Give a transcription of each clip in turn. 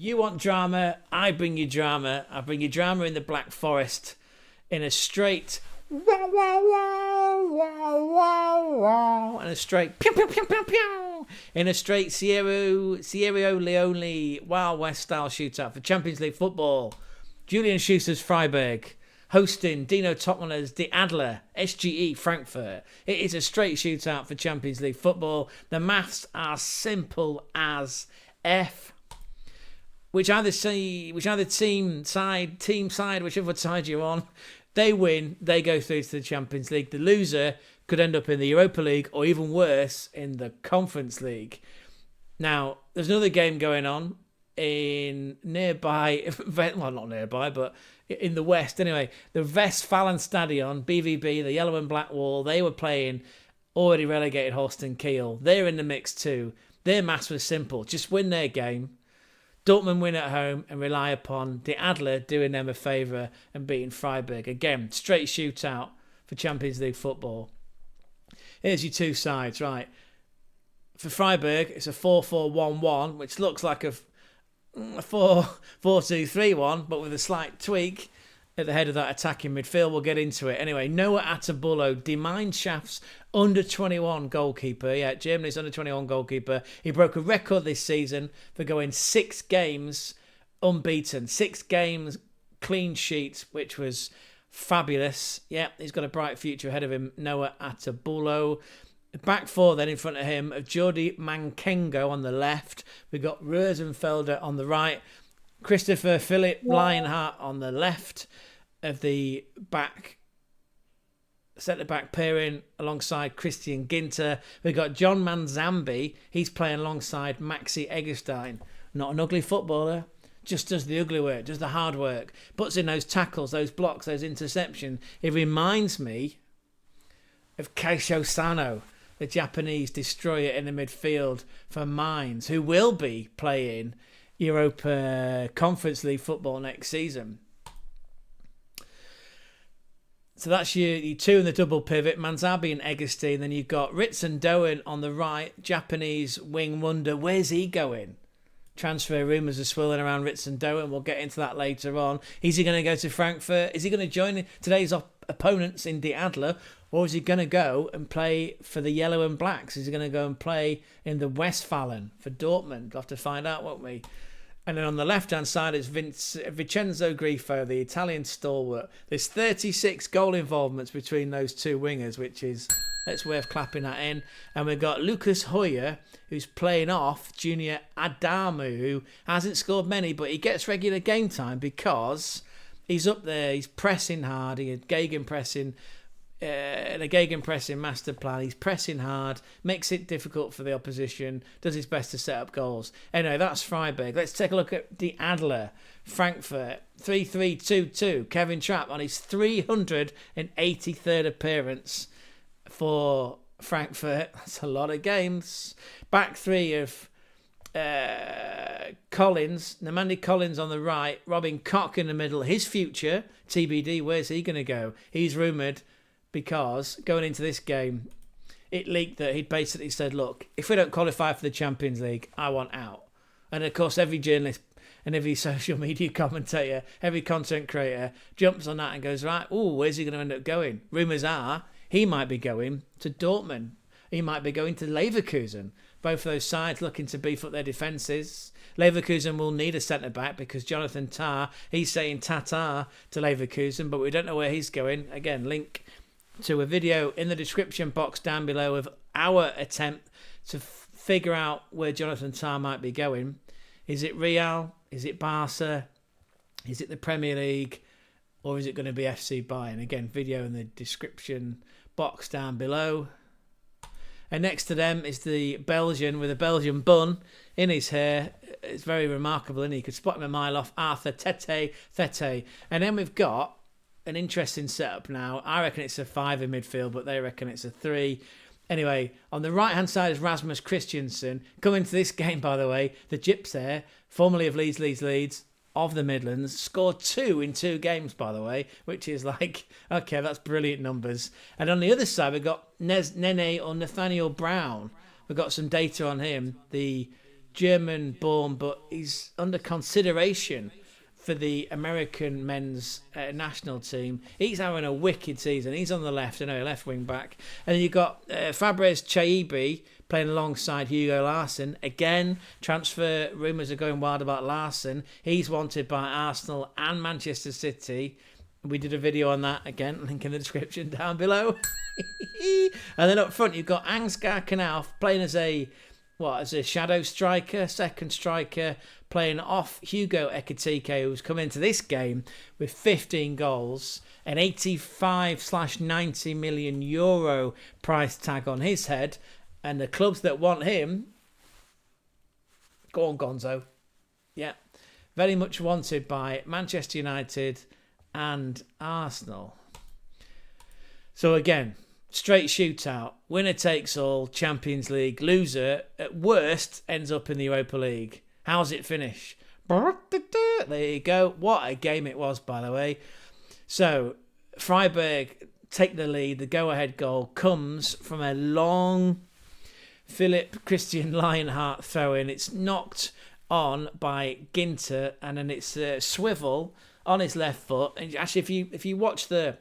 You want drama, I bring you drama. I bring you drama in the Black Forest in a straight and a straight pew, pew, pew, pew, pew, in a straight Sierra Leone Wild West style shootout for Champions League football. Julian Schuster's Freiburg hosting Dino Topmüller's De Adler SGE Frankfurt. It is a straight shootout for Champions League football. The maths are simple as F. Whichever team side, whichever side you're on, they win, they go through to the Champions League. The loser could end up in the Europa League or even worse, in the Conference League. Now, there's another game going on in nearby, well, not nearby, but in the West anyway. The Westfalenstadion, BVB, the Yellow and Black Wall, they were playing already relegated Holstein Kiel. They're in the mix too. Their maths was simple. Just win their game. Dortmund win at home and rely upon De Adler doing them a favour and beating Freiburg. Again, straight shootout for Champions League football. Here's your two sides, right? For Freiburg, it's a 4-4-1-1, which looks like a 4-4-2-3-1, but with a slight tweak at the head of that attacking midfield. We'll get into it. Anyway, Noah Atabullo, Die Mannschaft's under-21 goalkeeper. Yeah, Germany's under-21 goalkeeper. He broke a record this season for going 6 games unbeaten. 6 games clean sheets, which was fabulous. Yeah, he's got a bright future ahead of him, Noah Atabullo. Back four then in front of him of Jordi Mankengo on the left. We've got Rosenfelder on the right. Christopher Philip Lionheart on the left of the centre-back pairing alongside Christian Ginter. We've got John Manzambi. He's playing alongside Maxi Eggestein. Not an ugly footballer. Just does the ugly work, does the hard work. Puts in those tackles, those blocks, those interceptions. It reminds me of Keisho Sano, the Japanese destroyer in the midfield for Mainz, who will be playing Europa Conference League football next season. So that's your two in the double pivot, Manzabi and Eggestein. Then you've got Ritz and Doan on the right, Japanese wing wonder. Where's he going? Transfer rumours are swirling around Ritz and Doan. We'll get into that later on. Is he going to go to Frankfurt? Is he going to join today's opponents in De Adler? Or is he going to go and play for the Yellow and Blacks? Is he going to go and play in the Westfalen for Dortmund? We'll have to find out, won't we? And then on the left-hand side is Vincenzo Grifo, the Italian stalwart. There's 36 goal involvements between those two wingers, which is, it's worth clapping that in. And we've got Lucas Hoyer, who's playing off Junior Adamu, who hasn't scored many, but he gets regular game time because he's up there, he's pressing hard, he's gegenpressing, in a gegenpressing master plan. He's pressing hard, makes it difficult for the opposition, does his best to set up goals. Anyway, that's Freiburg. Let's take a look at De Adler, Frankfurt, 3-3-2-2. Kevin Trapp on his 383rd appearance for Frankfurt. That's a lot of games. Back three of Collins, Namandi Collins on the right, Robin Koch in the middle. His future, TBD, where's he going to go? He's rumoured because going into this game, it leaked that he'd basically said, look, if we don't qualify for the Champions League, I want out. And of course, every journalist and every social media commentator, every content creator jumps on that and goes, right, where's he going to end up going? Rumours are he might be going to Dortmund. He might be going to Leverkusen. Both of those sides looking to beef up their defences. Leverkusen will need a centre-back because Jonathan Tah, he's saying Tata to Leverkusen, but we don't know where he's going. Again, link to a video in the description box down below of our attempt to figure out where Jonathan Tah might be going. Is it Real? Is it Barca? Is it the Premier League? Or is it going to be FC Bayern? Again, video in the description box down below. And next to them is the Belgian with a Belgian bun in his hair. It's very remarkable, and he could spot him a mile off. Arthur Tete. And then we've got an interesting setup now. I reckon it's a 5 in midfield, but they reckon it's a 3. Anyway, on the right-hand side is Rasmus Christiansen. Coming to this game, by the way, the Gyps there, formerly of Leeds, of the Midlands, scored 2 in 2 games, by the way, which is like, okay, that's brilliant numbers. And on the other side, we've got Nene or Nathaniel Brown. We've got some data on him, the German-born, but he's under consideration for the American men's national team. He's having a wicked season. He's on the left, left wing back. And then you've got Fabrice Chaibi playing alongside Hugo Larsson. Again, transfer rumours are going wild about Larsson. He's wanted by Arsenal and Manchester City. We did a video on that, again, link in the description down below. And then up front, you've got Ansgar Knauf playing as a shadow striker, second striker, playing off Hugo Ekitike, who's come into this game with 15 goals, an 85/90 million euro price tag on his head, and the clubs that want him, go on Gonzo, yeah, very much wanted by Manchester United and Arsenal. So again, straight shootout, winner takes all, Champions League, loser at worst ends up in the Europa League. How's it finish? There you go. What a game it was, by the way. So Freiburg take the lead. The go-ahead goal comes from a long Philip Christian Lionheart throw-in. It's knocked on by Ginter, and then it's a swivel on his left foot. And actually, if you watch the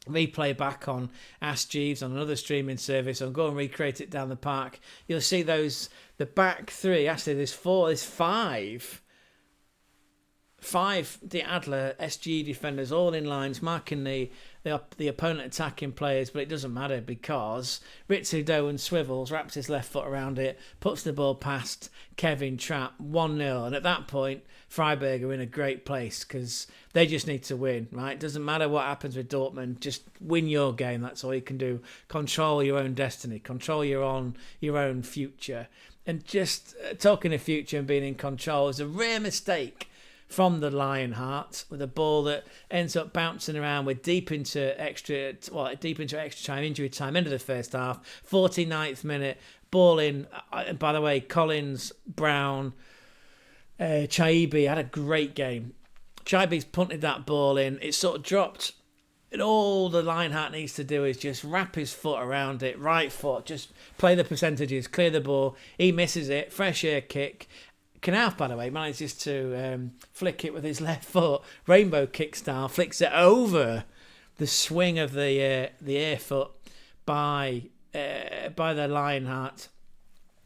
replay back on Ask Jeeves on another streaming service, or go and recreate it down the park, you'll see the back three. Actually, there's five the Adler SGE defenders all in lines marking the opponent attacking players, but it doesn't matter because Ritsu Doan swivels, wraps his left foot around it, puts the ball past Kevin Trapp, 1-0, and at that point Freiburg are in a great place because they just need to win, right? Doesn't matter what happens with Dortmund, just win your game. That's all you can do. Control your own destiny, control your own future. And just talking of future and being in control is a rare mistake from the Lionheart, with a ball that ends up bouncing around. We're deep into extra time, injury time, end of the first half, 49th minute, ball in. By the way, Collins, Brown, Chaibi had a great game. Chaibi's punted that ball in. It sort of dropped. And all the Lionheart needs to do is just wrap his foot around it, right foot, just play the percentages, clear the ball. He misses it, fresh air kick. Knauf, by the way, manages to flick it with his left foot, rainbow kick style, flicks it over the swing of the air foot by the Lionheart,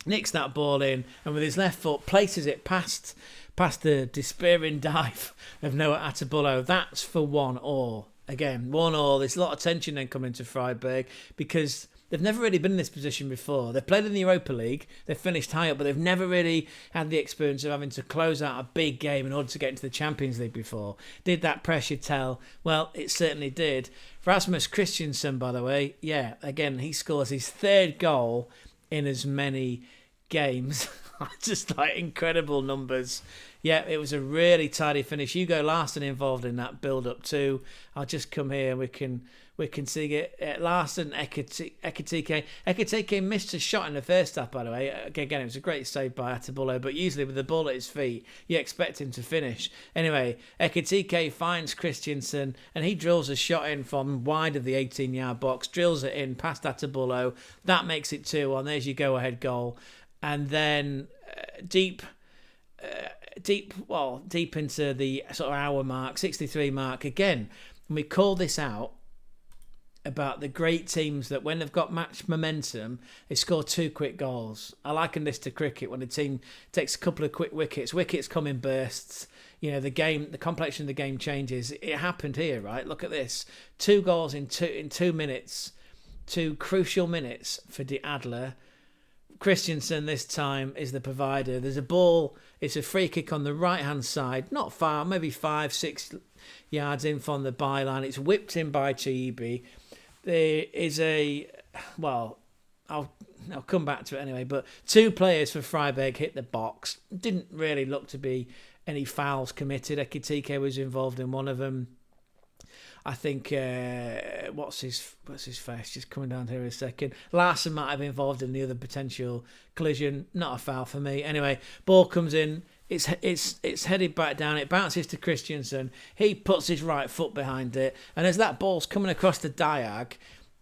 nicks that ball in, and with his left foot places it past the despairing dive of Noah Atabullo. That's for 1-1. Again, 1-1. There's a lot of tension then coming to Freiburg because they've never really been in this position before. They've played in the Europa League. They've finished high up, but they've never really had the experience of having to close out a big game in order to get into the Champions League before. Did that pressure tell? Well, it certainly did. Rasmus Christensen, by the way, yeah, again, he scores his third goal in as many games. Just like incredible numbers. Yeah, it was a really tidy finish. Hugo Larsson involved in that build-up too. I'll just come here. We can see it. Larsson, Ekitike. Ekitike missed a shot in the first half, by the way. Again, it was a great save by Atabullo, but usually with the ball at his feet, you expect him to finish. Anyway, Ekitike finds Christensen, and he drills a shot in from wide of the 18-yard box, drills it in past Atabullo. That makes it 2-1. There's your go-ahead goal. And then deep into the sort of hour mark, 63 mark, again, and we call this out about the great teams that when they've got match momentum, they score 2 quick goals. I liken this to cricket when a team takes a couple of quick wickets. Wickets come in bursts. You know, the complexion of the game changes. It happened here, right? Look at this. 2 goals in 2 minutes. 2 crucial minutes for the Adler. Christensen this time is the provider. There's a ball. It's a free kick on the right-hand side. Not far, maybe 5-6 yards in from the byline. It's whipped in by Chaibi. There is I'll come back to it anyway, but 2 players for Freiburg hit the box. Didn't really look to be any fouls committed. Ekitike was involved in one of them. I think, what's his face? Just coming down here in a second. Larsson might have been involved in the other potential collision. Not a foul for me. Anyway, ball comes in. It's headed back down. It bounces to Christensen. He puts his right foot behind it. And as that ball's coming across the diag,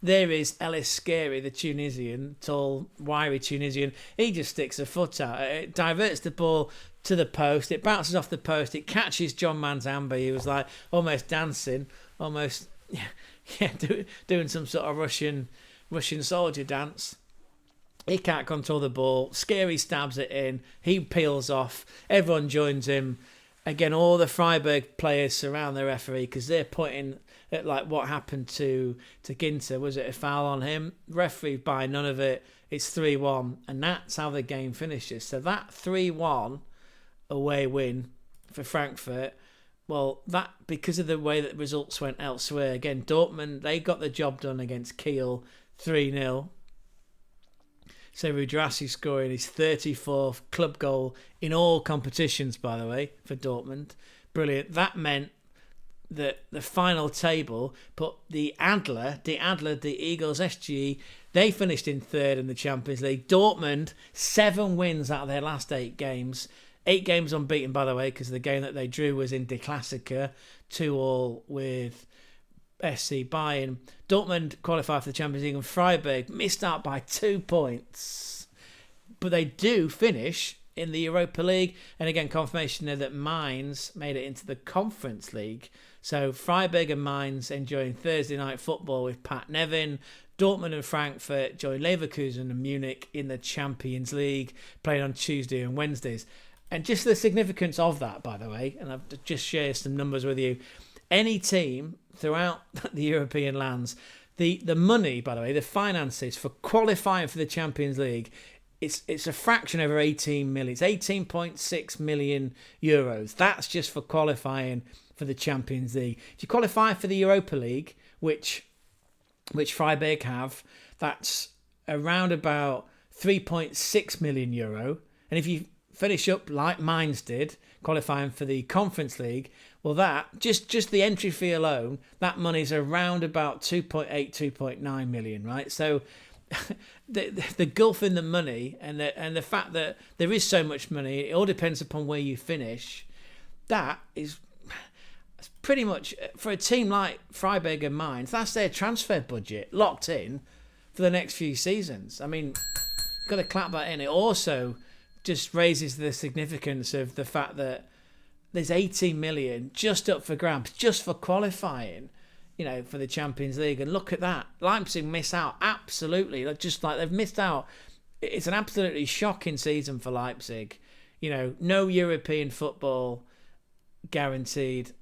there is Ellis Scary, the Tunisian, tall, wiry Tunisian. He just sticks a foot out. It diverts the ball to the post. It bounces off the post. It catches John Manzamba. He was like almost dancing, almost doing some sort of Russian soldier dance. He can't control the ball. Scary stabs it in. He peels off. Everyone joins him. Again, all the Freiburg players surround the referee because they're pointing at like what happened to Ginter. Was it a foul on him? Referee by none of it. It's 3-1, and that's how the game finishes. So that 3-1 away win for Frankfurt. Well, that because of the way that the results went elsewhere. Again, Dortmund, they got the job done against Kiel 3-0. So Rudrassi scoring his 34th club goal in all competitions, by the way, for Dortmund. Brilliant. That meant that the final table put the Eagles, SGE, they finished in third in the Champions League. Dortmund, 7 wins out of their last 8 games. 8 games unbeaten, by the way, because the game that they drew was in De Klassiker, 2-2 with SC Bayern. Dortmund qualified for the Champions League, and Freiburg missed out by 2 points. But they do finish in the Europa League, and again, confirmation there that Mainz made it into the Conference League. So Freiburg and Mainz enjoying Thursday night football with Pat Nevin. Dortmund and Frankfurt join Leverkusen and Munich in the Champions League, playing on Tuesday and Wednesdays. And just the significance of that, by the way, and I've just shared some numbers with you. Any team throughout the European lands, the money, by the way, the finances for qualifying for the Champions League, it's a fraction over 18 million. It's 18.6 million euros. That's just for qualifying for the Champions League. If you qualify for the Europa League, which Freiburg have, that's around about 3.6 million euro. And if you finish up like Mainz did, qualifying for the Conference League, well, that just the entry fee alone, that money's around about 2.9 million, right? So the gulf in the money and the fact that there is so much money, it all depends upon where you finish. That is pretty much for a team like Freiburg and Mainz. That's their transfer budget locked in for the next few seasons. I mean, got to clap that in. It also just raises the significance of the fact that there's 18 million just up for grabs, just for qualifying, for the Champions League. And look at that. Leipzig miss out, absolutely. Just like they've missed out. It's an absolutely shocking season for Leipzig. No European football guaranteed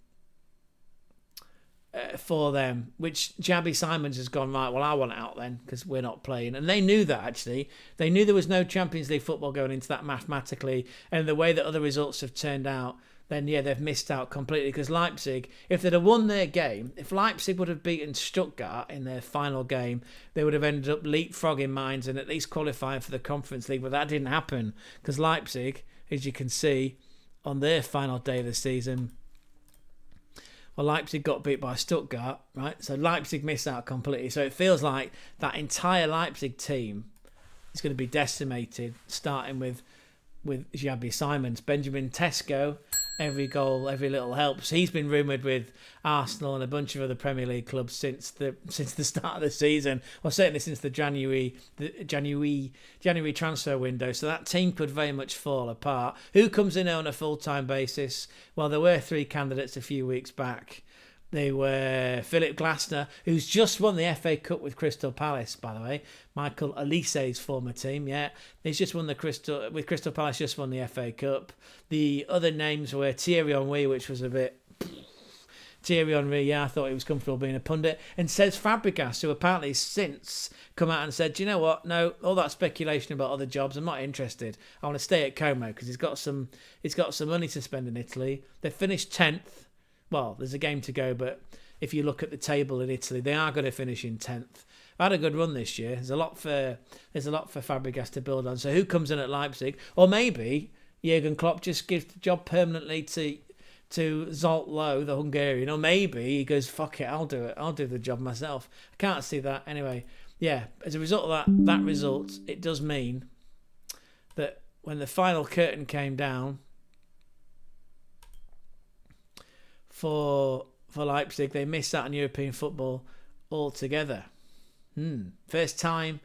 for them, which Jabby Simons has gone, right, well, I want out then because we're not playing. And they knew that, actually. They knew there was no Champions League football going into that mathematically. And the way that other results have turned out, then, yeah, they've missed out completely. Because Leipzig, if they'd have won their game, if Leipzig would have beaten Stuttgart in their final game, they would have ended up leapfrogging Mainz and at least qualifying for the Conference League. But that didn't happen because Leipzig, as you can see, on their final day of the season, well, Leipzig got beat by Stuttgart, right? So Leipzig missed out completely. So it feels like that entire Leipzig team is going to be decimated, starting with Xabi Simons. Benjamin Tesco, every goal, every little helps. He's been rumoured with Arsenal and a bunch of other Premier League clubs since the start of the season, or certainly since the January transfer window. So that team could very much fall apart. Who comes in on a full-time basis? Well, there were 3 candidates a few weeks back. They were Philip Glasner, who's just won the FA Cup with Crystal Palace, by the way. Michael Olise's former team, yeah. He's just won with Crystal Palace, just won the FA Cup. The other names were Thierry Henry, which was a bit... Thierry Henry, yeah, I thought he was comfortable being a pundit. And Cesc Fabregas, who apparently has since come out and said, do you know what? No, all that speculation about other jobs, I'm not interested. I want to stay at Como because he's got some money to spend in Italy. They finished 10th. Well, there's a game to go, but if you look at the table in Italy, they are going to finish in 10th. Had a good run this year. There's a lot for Fabregas to build on. So who comes in at Leipzig? Or maybe Jurgen Klopp just gives the job permanently to Zsolt Lowe, the Hungarian. Or maybe he goes, fuck it, I'll do it. I'll do the job myself. I can't see that. Anyway, yeah, as a result of that result, it does mean that when the final curtain came down for Leipzig, they missed out on European football altogether. First time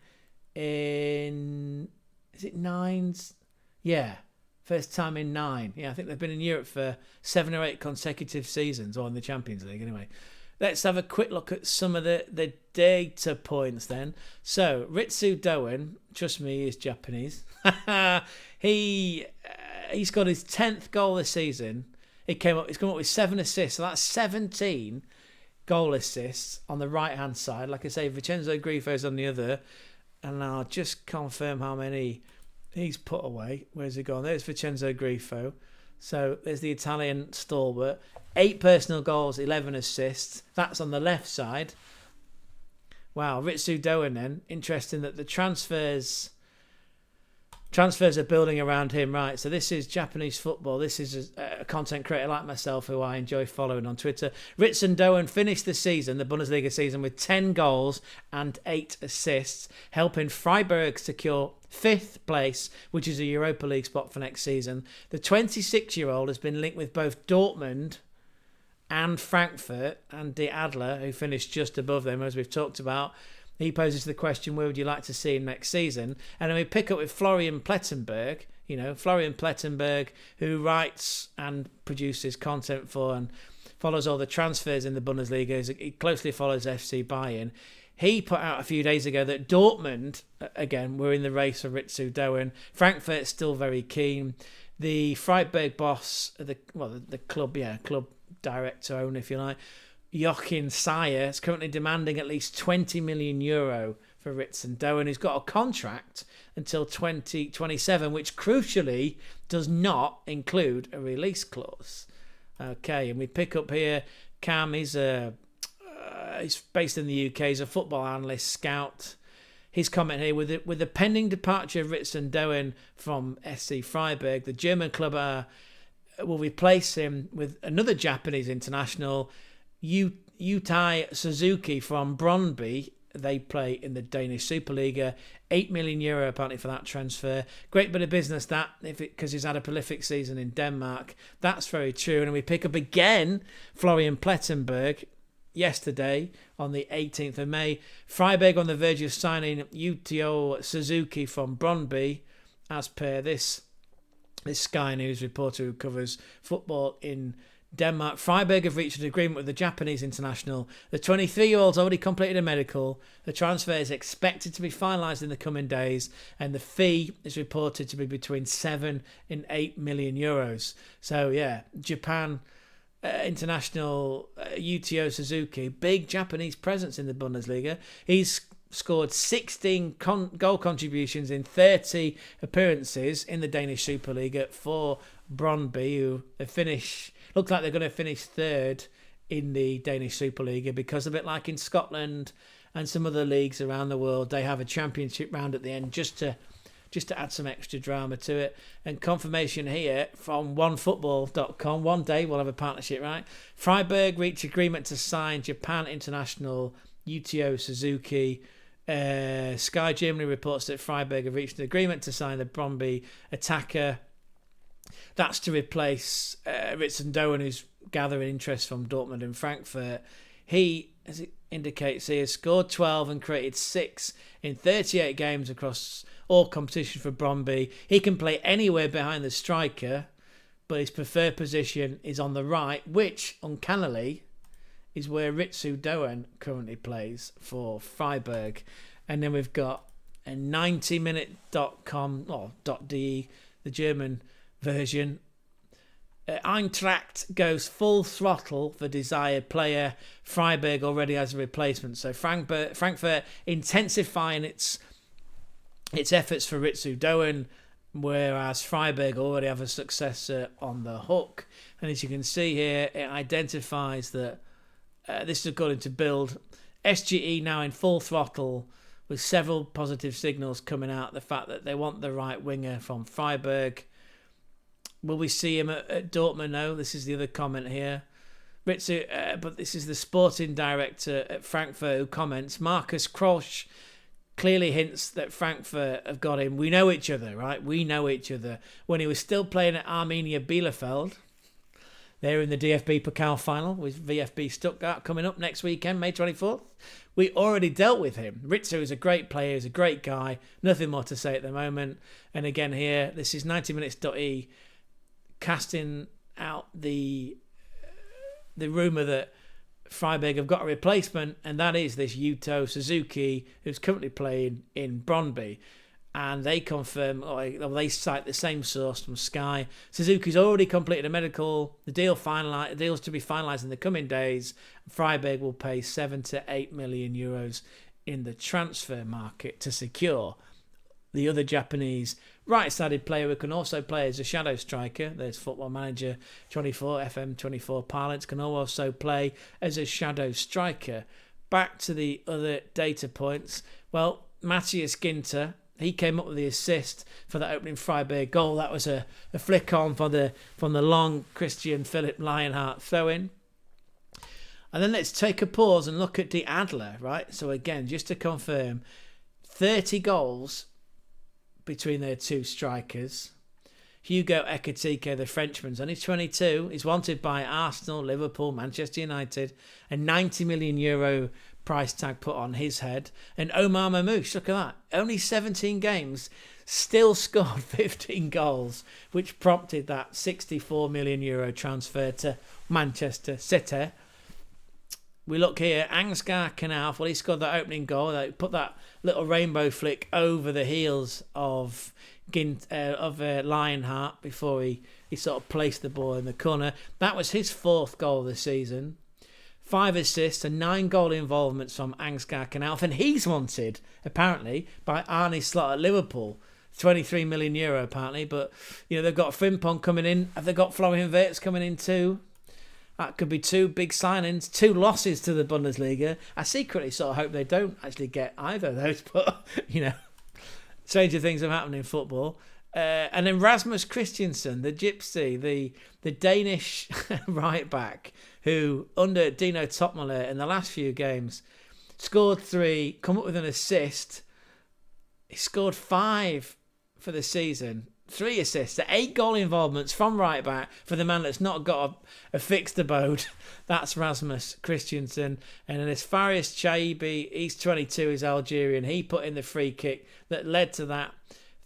in... Is it 9s? Yeah. First time in 9. Yeah, I think they've been in Europe for 7 or 8 consecutive seasons, or in the Champions League anyway. Let's have a quick look at some of the data points then. So, Ritsu Doan, trust me, he is Japanese. He scored his 10th goal this season. He's come up with 7 assists, so that's 17 goal assists on the right-hand side. Like I say, Vincenzo Grifo's on the other. And I'll just confirm how many he's put away. Where's he gone? There's Vincenzo Grifo. So there's the Italian stalwart. 8 personal goals, 11 assists. That's on the left side. Wow, Ritsu Doan then. Interesting that the transfers are building around him, right? So this is Japanese football. This is a content creator like myself who I enjoy following on Twitter. Ritsu Doan finished the season, the Bundesliga season, with 10 goals and 8 assists, helping Freiburg secure 5th place, which is a Europa League spot for next season. The 26-year-old has been linked with both Dortmund and Frankfurt, and De Adler, who finished just above them, as we've talked about. He poses the question, where would you like to see him next season? And then we pick up with Florian Plettenberg, who writes and produces content for and follows all the transfers in the Bundesliga. He closely follows FC Bayern. He put out a few days ago that Dortmund, again, were in the race for Ritsu Doan. Frankfurt's still very keen. The Freiburg boss, the club director, owner, if you like, Joachim Sayer is currently demanding at least €20 million for Ritsu Doan. He's got a contract until 2027, which crucially does not include a release clause. Okay, and we pick up here Cam. He's based in the UK. He's a football analyst, scout. His comment here, with the pending departure of Ritsu Doan from SC Freiburg, the German club will replace him with another Japanese international, Yutai Suzuki from Brøndby. They play in the Danish Superliga. €8 million apparently for that transfer. Great bit of business that, because he's had a prolific season in Denmark. That's very true. And we pick up again Florian Plettenberg yesterday on the 18th of May. Freiburg on the verge of signing Yuto Suzuki from Brøndby, as per this Sky News reporter who covers football in Denmark. Freiburg have reached an agreement with the Japanese international. The 23-year-old's already completed a medical. The transfer is expected to be finalised in the coming days, and the fee is reported to be between 7 and 8 million euros. So yeah, Japan international Yuto Suzuki, big Japanese presence in the Bundesliga. He's scored 16 goal contributions in 30 appearances in the Danish Superliga for Brøndby, who looks like they're going to finish 3rd in the Danish Superliga, because a bit like in Scotland and some other leagues around the world, they have a championship round at the end just to add some extra drama to it. And confirmation here from onefootball.com. One day we'll have a partnership, right? Freiburg reached agreement to sign Japan international Yuto Suzuki. Sky Germany reports that Freiburg have reached an agreement to sign the Brøndby attacker. That's to replace Ritsu Doan, who's gathering interest from Dortmund and Frankfurt. He, as it indicates here, scored 12 and created 6 in 38 games across all competition for Brøndby. He can play anywhere behind the striker, but his preferred position is on the right, which, uncannily, is where Ritsu Doan currently plays for Freiburg. And then we've got a 90minute.com, or .de, the German version. Eintracht goes full throttle for desired player. Freiburg already has a replacement. So Frankfurt intensifying its efforts for Ritsu Doan, whereas Freiburg already have a successor on the hook. And as you can see here, it identifies that this is according to Bild. SGE now in full throttle, with several positive signals coming out. The fact that they want the right winger from Freiburg. Will we see him at Dortmund? No, this is the other comment here. Ritsu, but this is the sporting director at Frankfurt who comments. Markus Krosch clearly hints that Frankfurt have got him. We know each other, right? We know each other. When he was still playing at Arminia Bielefeld, They're in the DFB Pokal final with VfB Stuttgart coming up next weekend, May 24th. We already dealt with him. Ritzer is a great player, he's a great guy. Nothing more to say at the moment. And again here, this is 90minutes.e casting out the rumour that Freiburg have got a replacement, and that is this Yuto Suzuki, who's currently playing in Brøndby. And they confirm, or they cite the same source from Sky. Suzuki's already completed a medical. The deal's to be finalised in the coming days. Freiburg will pay 7 to 8 million euros in the transfer market to secure the other Japanese right-sided player who can also play as a shadow striker. There's Football Manager 24, FM24 parlance, can also play as a shadow striker. Back to the other data points. Well, Matthias Ginter, he came up with the assist for that opening Freiburg goal. That was a flick on from the long Christian Philipp Lionheart throw-in. And then let's take a pause and look at De Adler, right? So again, just to confirm, 30 goals between their two strikers. Hugo Ekitike, the Frenchman's only 22. He's wanted by Arsenal, Liverpool, Manchester United. A 90 million euro price tag put on his head. And Omar Mamouche, look at that. Only 17 games, still scored 15 goals, which prompted that 64 million euro transfer to Manchester City. We look here, Ansgar Knauf, well, he scored that opening goal. They put that little rainbow flick over the heels of Lionheart before he sort of placed the ball in the corner. That was his 4th goal of the season. 5 assists and 9 goal involvements from Ansgar Knauf. And he's wanted, apparently, by Arne Slot at Liverpool. 23 million euro, apparently. But, they've got Frimpong coming in. Have they got Florian Wirtz coming in too? That could be 2 big signings, 2 losses to the Bundesliga. I secretly sort of hope they don't actually get either of those, but, stranger things have happened in football. And then Rasmus Christensen, the gypsy, the Danish right back, who, under Dino Topmøller in the last few games, scored 3, come up with an assist. He scored 5 for the season. 3 assists, 8 goal involvements from right back for the man that's not got a fixed abode. That's Rasmus Christensen. And then as Farias Chaibi, he's 22, he's Algerian. He put in the free kick that led to that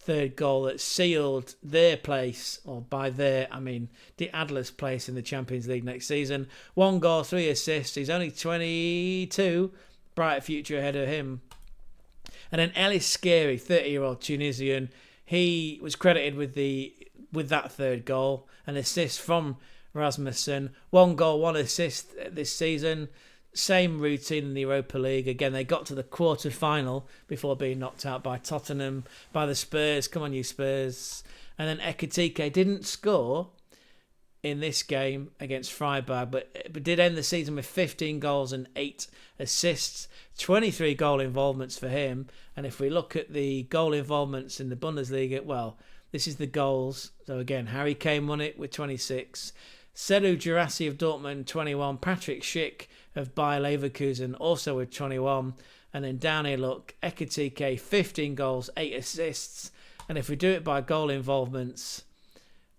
3rd goal that sealed their place, or by their, I mean De Adler's place in the Champions League next season. 1 goal, 3 assists. He's only 22. Bright future ahead of him. And then Elis Scary, 30-year-old Tunisian. He was credited with that 3rd goal, an assist from Rasmussen. 1 goal, 1 assist this season. Same routine in the Europa League. Again, they got to the quarter-final before being knocked out by Tottenham, by the Spurs. Come on, you Spurs. And then Ekitike didn't score in this game against Freiburg, but did end the season with 15 goals and 8 assists. 23 goal involvements for him. And if we look at the goal involvements in the Bundesliga, well, this is the goals. So again, Harry Kane won it with 26. Seru Girassi of Dortmund, 21. Patrick Schick of Bayer Leverkusen, also with 21. And then down here, look, Ekitike, 15 goals, 8 assists. And if we do it by goal involvements,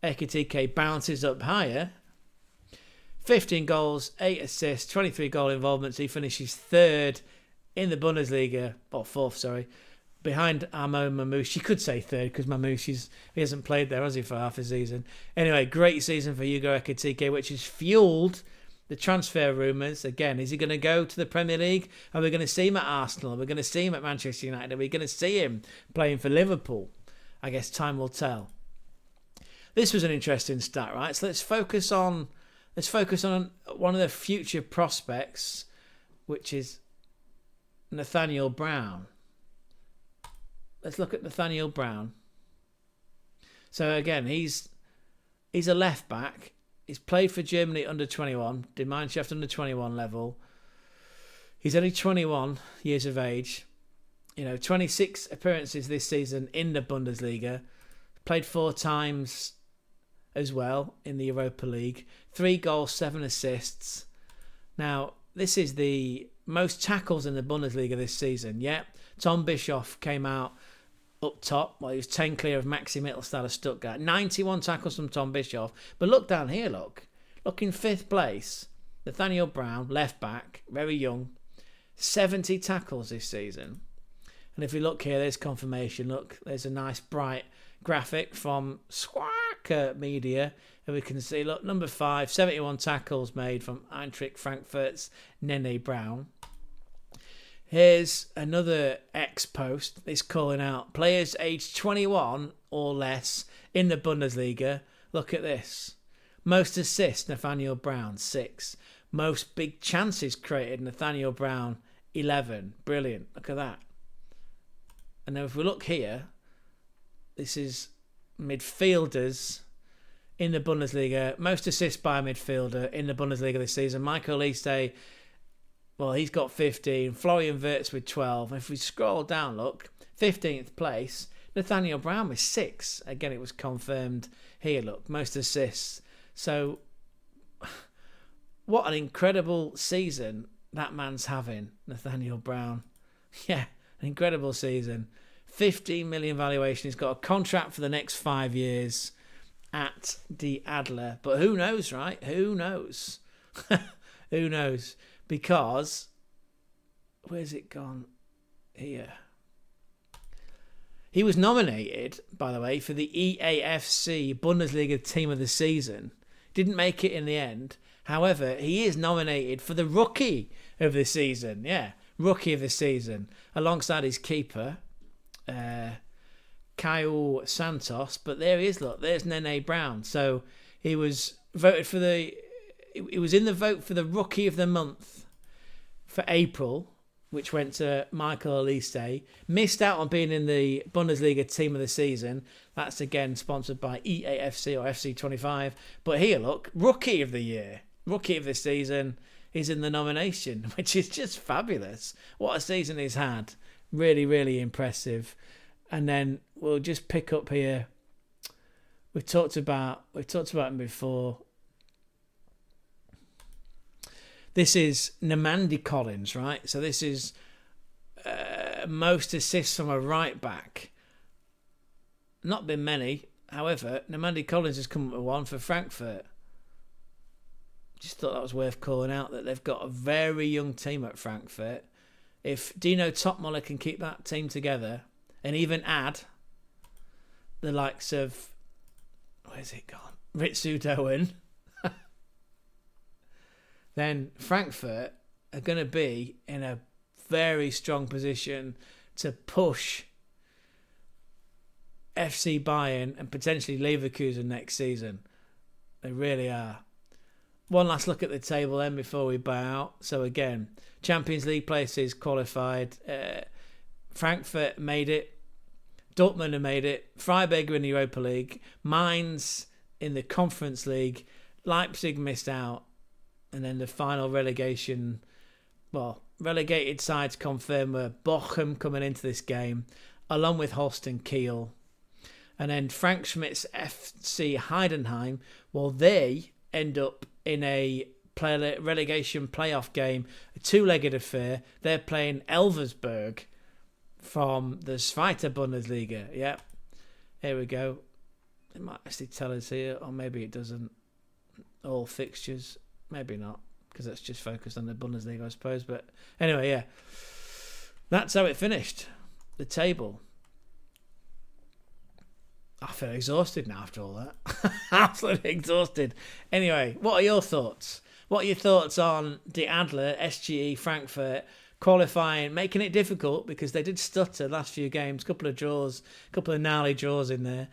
Ekitike bounces up higher. 15 goals, 8 assists, 23 goal involvements. He finishes 3rd in the Bundesliga, or 4th, sorry, behind Amo Mamouche. You could say 3rd because Mamouche, he hasn't played there, has he, for half a season. Anyway, great season for Hugo Ekitike, which has fueled the transfer rumours. Again, is he going to go to the Premier League? Are we going to see him at Arsenal? Are we going to see him at Manchester United? Are we going to see him playing for Liverpool? I guess time will tell. This was an interesting stat, right? So let's focus on one of the future prospects, which is Nathaniel Brown. Let's look at Nathaniel Brown. So again, he's a left back. He's played for Germany under 21, Gemeinschaft under 21 level. He's only 21 years of age. 26 appearances this season in the Bundesliga. Played 4 times as well in the Europa League. 3 goals, 7 assists. Now, this is the most tackles in the Bundesliga this season. Yeah, Tom Bischoff came out up top. Well, he was 10 clear of Maxi Mittelstadt of Stuttgart. 91 tackles from Tom Bischoff. But look down here, look. Look in 5th place, Nathaniel Brown, left back, very young, 70 tackles this season. And if you look here, there's confirmation. Look, there's a nice bright graphic from Squawk Media. And we can see, look, number 5, 71 tackles made from Eintracht Frankfurt's Nene Brown. Here's another X post. It's calling out players aged 21 or less in the Bundesliga. Look at this. Most assists, Nathaniel Brown, 6. Most big chances created, Nathaniel Brown, 11. Brilliant. Look at that. And then if we look here, this is midfielders in the Bundesliga. Most assists by a midfielder in the Bundesliga this season. Michael Olise, well, he's got 15. Florian Wirtz with 12. If we scroll down, look, 15th place, Nathaniel Brown with 6. Again, it was confirmed here, look, most assists. So, what an incredible season that man's having, Nathaniel Brown. Yeah, an incredible season. 15 million valuation. He's got a contract for the next 5 years at Die Adler. But who knows, right? Who knows? Who knows? Because, where's it gone? Here. He was nominated, by the way, for the EAFC Bundesliga Team of the Season. Didn't make it in the end. However, he is nominated for the Rookie of the Season. Yeah, Rookie of the Season. Alongside his keeper, Kyle Santos. But there he is, look. There's Nene Brown. So he was voted for the... He was in the vote for the Rookie of the Month for April, which went to Michael Olise. Missed out on being in the Bundesliga Team of the Season. That's again sponsored by EAFC or FC25. But here, look, Rookie of the Year, Rookie of the Season is in the nomination, which is just fabulous. What a season he's had. Really, really impressive. And then we'll just pick up here. We've talked about him before. This is Nemandi Collins, right? So this is most assists from a right back. Not been many. However, Nemandi Collins has come up with one for Frankfurt. Just thought that was worth calling out, that they've got a very young team at Frankfurt. If Dino Topmuller can keep that team together and even add the likes of... Where's it gone? Ritsu Doan... then Frankfurt are going to be in a very strong position to push FC Bayern and potentially Leverkusen next season. They really are. One last look at the table then before we bow out. So again, Champions League places qualified. Frankfurt made it. Dortmund have made it. Freiburg are in the Europa League. Mainz in the Conference League. Leipzig missed out. And then the final relegated sides confirmed were Bochum coming into this game, along with Holstein Kiel. And then Frank Schmidt's FC Heidenheim, well, they end up in a relegation playoff game, a two-legged affair. They're playing Elversberg from the Zweite Bundesliga. Yep, here we go. It might actually tell us here, or maybe it doesn't. All fixtures. Maybe not, because that's just focused on the Bundesliga, I suppose. But anyway, yeah. That's how it finished. The table. I feel exhausted now after all that. Absolutely exhausted. Anyway, what are your thoughts? What are your thoughts on Die Adler, SGE, Frankfurt, qualifying, making it difficult because they did stutter the last few games, couple of draws, couple of gnarly draws in there.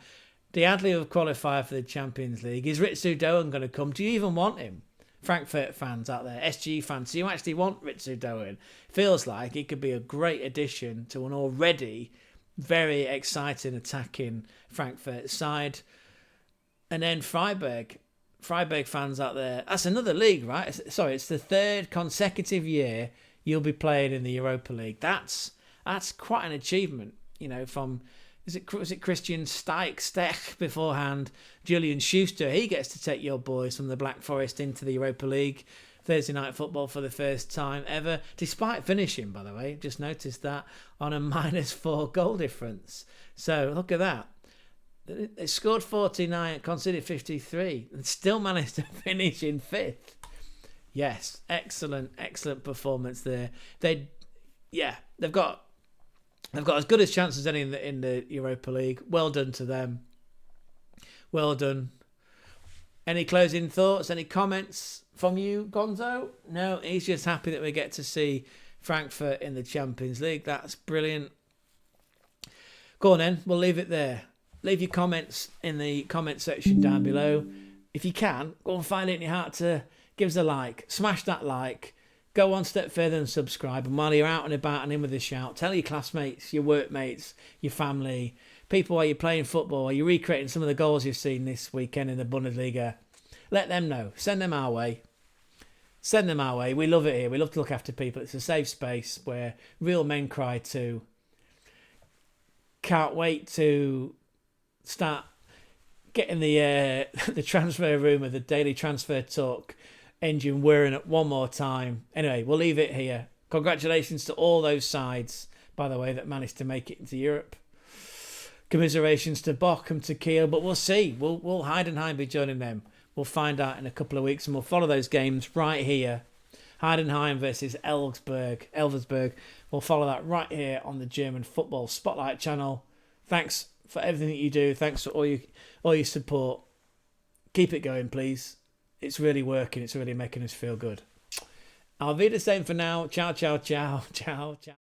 Die Adler have qualified for the Champions League. Is Ritsu Doan going to come? Do you even want him? Frankfurt fans out there, SGE fans, do you actually want Ritsu Doan? Feels like he could be a great addition to an already very exciting attacking Frankfurt side. And then Freiburg fans out there, that's another league, right? Sorry, it's the 3rd consecutive year you'll be playing in the Europa League. That's quite an achievement, from... Was it Christian Stech beforehand? Julian Schuster, he gets to take your boys from the Black Forest into the Europa League. Thursday night football for the first time ever, despite finishing, by the way. Just noticed that, on a -4 goal difference. So look at that. They scored 49, conceded 53, and still managed to finish in 5th. Yes, excellent performance there. They've got as good as chances as any in the Europa League. Well done to them. Well done. Any closing thoughts? Any comments from you, Gonzo? No, he's just happy that we get to see Frankfurt in the Champions League. That's brilliant. Go on then, we'll leave it there. Leave your comments in the comment section down below. If you can, go and find it in your heart to give us a like. Smash that like. Go one step further and subscribe. And while you're out and about and in with a shout, tell your classmates, your workmates, your family, people while you're playing football, while you're recreating some of the goals you've seen this weekend in the Bundesliga. Let them know. Send them our way. Send them our way. We love it here. We love to look after people. It's a safe space where real men cry too. Can't wait to start getting the transfer rumour, the daily transfer talk engine whirring at one more time. Anyway, we'll leave it here. Congratulations to all those sides, by the way, that managed to make it into Europe. Commiserations to Bochum, to Kiel, but we'll see. We'll Heidenheim be joining them. We'll find out in a couple of weeks, and we'll follow those games right here. Heidenheim versus Elversberg. We'll follow that right here on the German Football Spotlight channel. Thanks for everything that you do. Thanks for all your support. Keep it going, please. It's really working. It's really making us feel good. I'll be the same for now. Ciao, ciao, ciao, ciao, ciao.